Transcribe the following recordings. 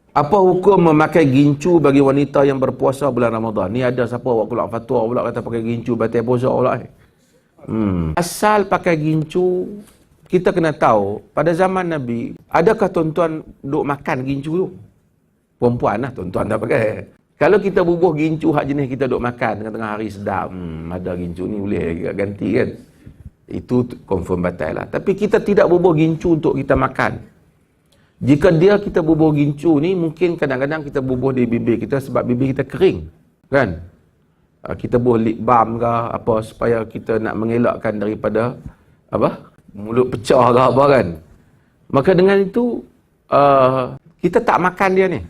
Apa hukum memakai gincu bagi wanita yang berpuasa bulan Ramadan? Ni ada siapa buat keluar fatwa pula kata pakai gincu batal puasa pula. Asal pakai gincu, kita kena tahu pada zaman Nabi, adakah tuan-tuan duk makan gincu tu? Perempuan lah tuan-tuan dah pakai. Kalau kita bubuh gincu hak jenis kita duk makan tengah-tengah hari sedap, ada gincu ni boleh ganti kan? Itu confirm batal lah. Tapi kita tidak bubuh gincu untuk kita makan. Jika kita bubuh gincu ni, mungkin kadang-kadang kita bubuh di bibir kita sebab bibir kita kering. Kan? Kita bubuh lip balm ke apa supaya kita nak mengelakkan daripada mulut pecah ke apa kan. Maka dengan itu, kita tak makan dia ni.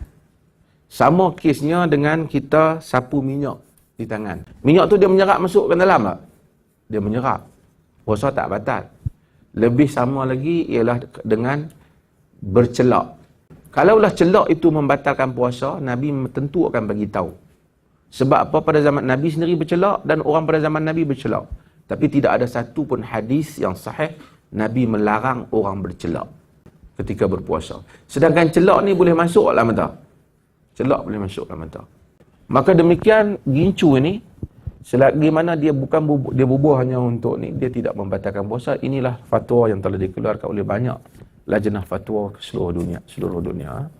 Sama kesnya dengan kita sapu minyak di tangan. Minyak tu dia menyerap masuk ke dalam tak? Dia menyerap. Puasa tak batal. Lebih sama lagi ialah dengan bercelak. Kalaulah celak itu membatalkan puasa, Nabi tentu akan bagi tahu. Sebab apa? Pada zaman Nabi sendiri bercelak dan orang pada zaman Nabi bercelak. Tapi tidak ada satu pun hadis yang sahih Nabi melarang orang bercelak ketika berpuasa. Sedangkan celak ni boleh masuk dalam mata. Celak boleh masuk dalam mata. Maka demikian gincu ini, selagi mana dia bukan dia bubuh hanya untuk ni, dia tidak membatalkan puasa. Inilah fatwa yang telah dikeluarkan oleh banyak lajnah fatwa ke seluruh dunia.